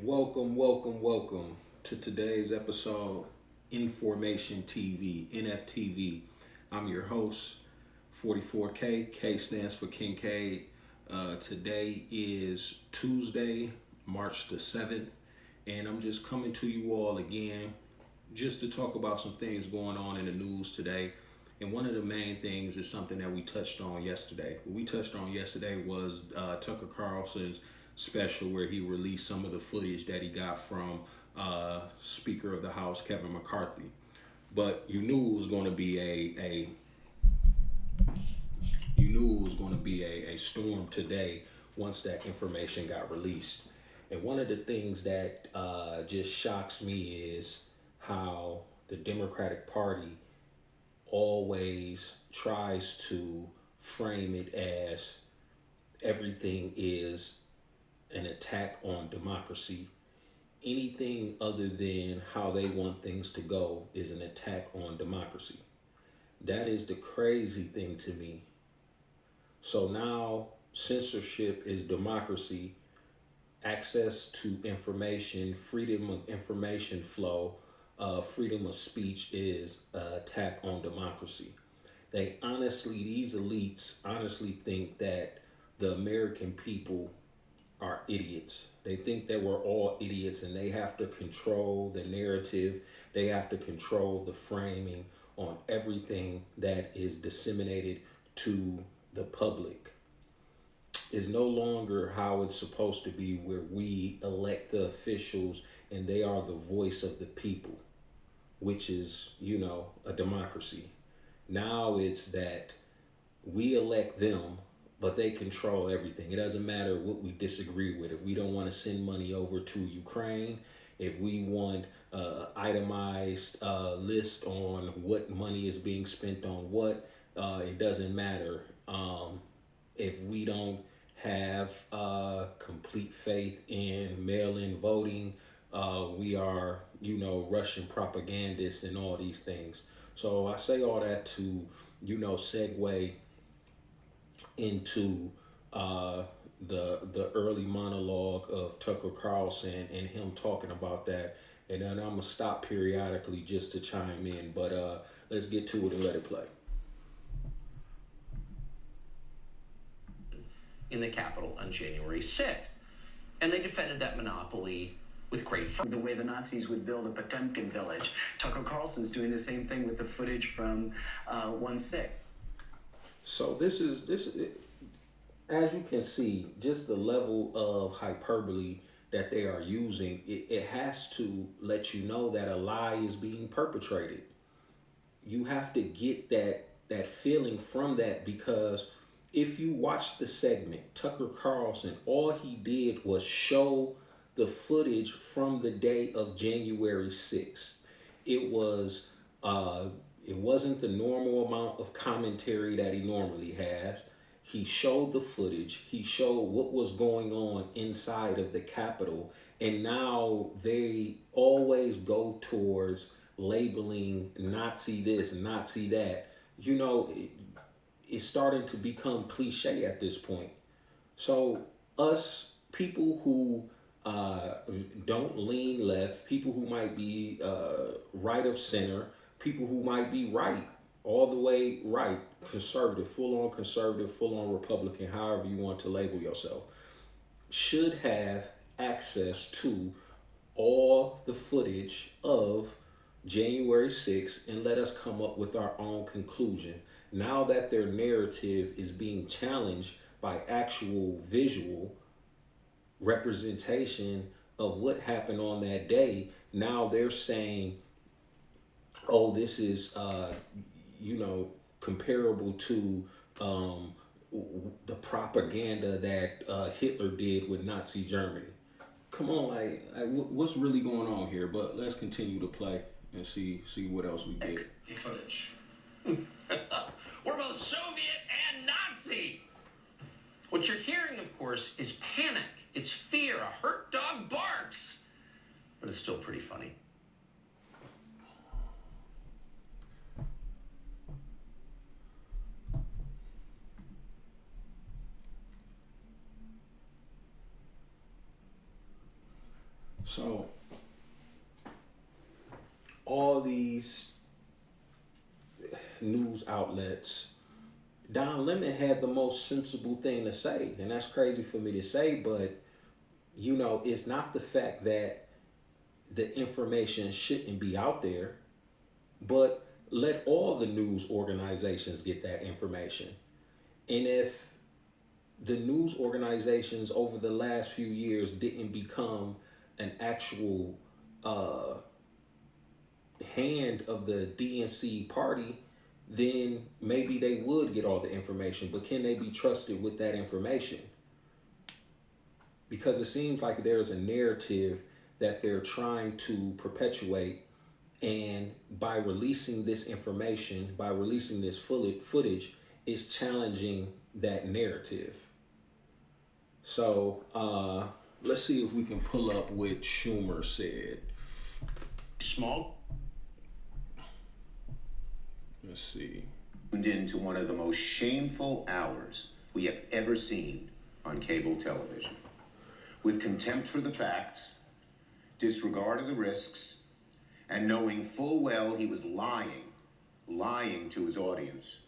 Welcome to today's episode, Information TV, NFTV. I'm your host, 44K. K stands for Kincaid. Today is Tuesday, March the 7th, and I'm just coming to you all again just to talk about some things going on in the news today. And one of the main things is something that we touched on yesterday. What we touched on yesterday was Tucker Carlson's special where he released some of the footage that he got from Speaker of the House Kevin McCarthy. But you knew it was going to be a storm today once that information got released. And one of the things that just shocks me is how the Democratic Party always tries to frame it as everything is an attack on democracy. Anything other than how they want things to go is an attack on democracy. That is the crazy thing to me. So now censorship is democracy, access to information, freedom of information flow, freedom of speech is an attack on democracy. These elites honestly think that the American people are idiots. They think that we're all idiots and they have to control the narrative. They have to control the framing on everything that is disseminated to the public. Is no longer how it's supposed to be, where we elect the officials and they are the voice of the people, which is, a democracy. Now it's that we elect them, but they control everything. It doesn't matter what we disagree with. If we don't want to send money over to Ukraine, if we want an itemized list on what money is being spent on what, it doesn't matter. If we don't have complete faith in mail-in voting, we are, Russian propagandists and all these things. So I say all that to, segue into the early monologue of Tucker Carlson and him talking about that. And then I'm going to stop periodically just to chime in. But let's get to it and let it play. In the Capitol on January 6th. And they defended that monopoly with great fun. The way the Nazis would build a Potemkin village. Tucker Carlson's doing the same thing with the footage from 1-6. So this is, as you can see, just the level of hyperbole that they are using, it has to let you know that a lie is being perpetrated. You have to get that feeling from that, because if you watch the segment, Tucker Carlson, all he did was show the footage from the day of January 6th. It wasn't the normal amount of commentary that he normally has. He showed the footage. He showed what was going on inside of the Capitol. And now they always go towards labeling Nazi this, Nazi that. It's starting to become cliche at this point. So us people who don't lean left, people who might be right of center, people who might be right, all the way right, conservative, full on Republican, however you want to label yourself, should have access to all the footage of January 6th and let us come up with our own conclusion. Now that their narrative is being challenged by actual visual representation of what happened on that day, now they're saying, oh, this is, comparable to the propaganda that Hitler did with Nazi Germany. Come on, what's really going on here? But let's continue to play and see what else we get. Footage. We're both Soviet and Nazi. What you're hearing, of course, is panic. It's fear. A hurt dog barks. But it's still pretty funny. So all these news outlets, Don Lemon had the most sensible thing to say, and that's crazy for me to say, but it's not the fact that the information shouldn't be out there, but let all the news organizations get that information. And if the news organizations over the last few years didn't become an actual hand of the DNC party, then maybe they would get all the information. But can they be trusted with that information? Because it seems like there's a narrative that they're trying to perpetuate, and by releasing this information, by releasing this footage, it's challenging that narrative. So let's see if we can pull up what Schumer said. Small. Let's see. Tuned into one of the most shameful hours we have ever seen on cable television. With contempt for the facts, disregard of the risks, and knowing full well he was lying to his audience,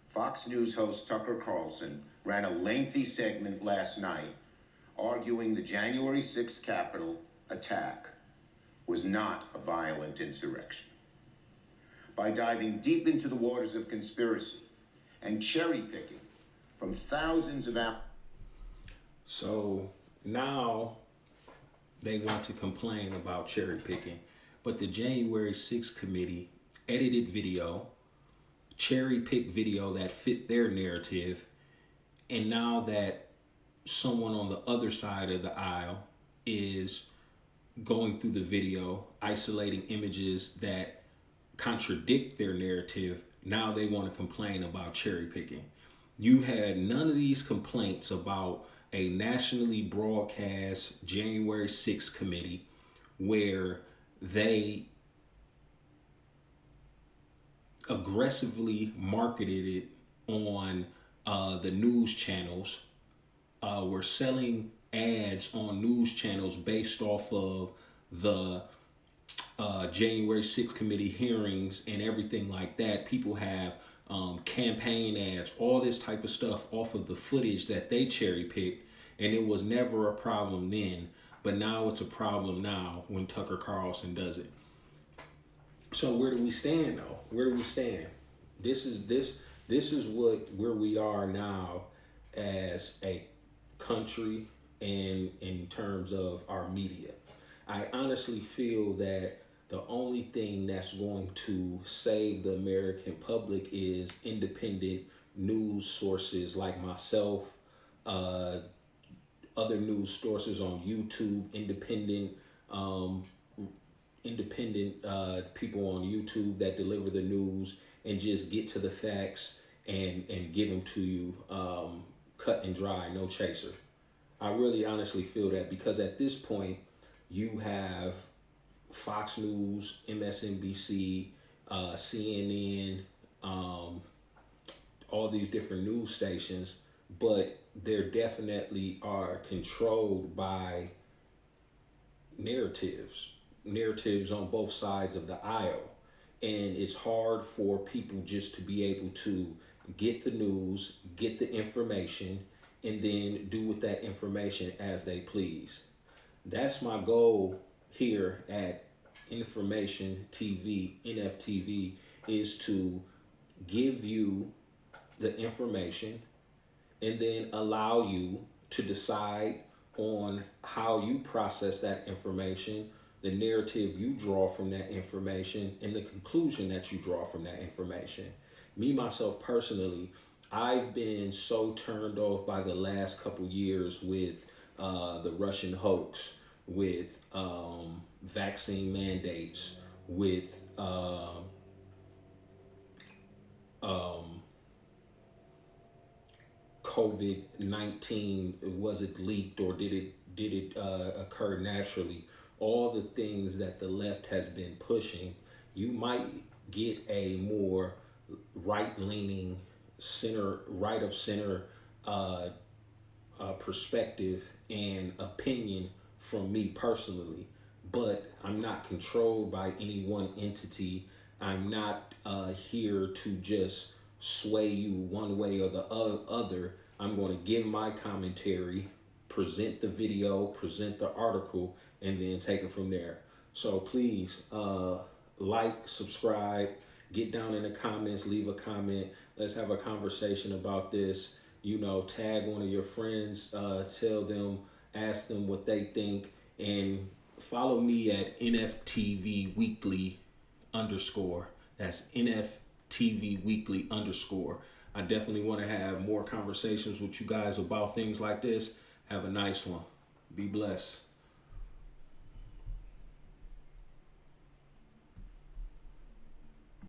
Fox News host Tucker Carlson ran a lengthy segment last night arguing the January 6th Capitol attack was not a violent insurrection. By diving deep into the waters of conspiracy and cherry picking from thousands of So now they want to complain about cherry picking, but the January 6th committee edited video, cherry picked video that fit their narrative, and now that someone on the other side of the aisle is going through the video, isolating images that contradict their narrative, now they want to complain about cherry picking. You had none of these complaints about a nationally broadcast January 6th committee where they aggressively marketed it on the news channels, were selling ads on news channels based off of the January 6th committee hearings and everything like that. People have campaign ads, all this type of stuff off of the footage that they cherry picked, and it was never a problem then, but now it's a problem now when Tucker Carlson does it. So where do we stand though? Where do we stand? This is where we are now as a country and in terms of our media. I honestly feel that the only thing that's going to save the American public is independent news sources like myself, other news sources on YouTube, independent people on YouTube that deliver the news and just get to the facts and give them to you cut and dry, no chaser. I really honestly feel that, because at this point you have Fox News, MSNBC, CNN, all these different news stations, but they definitely are controlled by narratives on both sides of the aisle. And it's hard for people just to be able to get the news, get the information, and then do with that information as they please. That's my goal here at Information TV, NFTV, is to give you the information and then allow you to decide on how you process that information, the narrative you draw from that information, and the conclusion that you draw from that information. Me, myself personally, I've been so turned off by the last couple years with the Russian hoax, with vaccine mandates, with COVID-19, was it leaked or did it occur naturally? All the things that the left has been pushing, you might get a more right-leaning, right of center perspective and opinion from me personally, but I'm not controlled by any one entity. I'm not here to just sway you one way or the other. I'm going to give my commentary, present the video, present the article, and then take it from there. So please like, subscribe, get down in the comments, leave a comment. Let's have a conversation about this. You know, tag one of your friends, tell them, ask them what they think, and follow me at NFTV Weekly _. That's NFTV Weekly _. I definitely want to have more conversations with you guys about things like this. Have a nice one. Be blessed.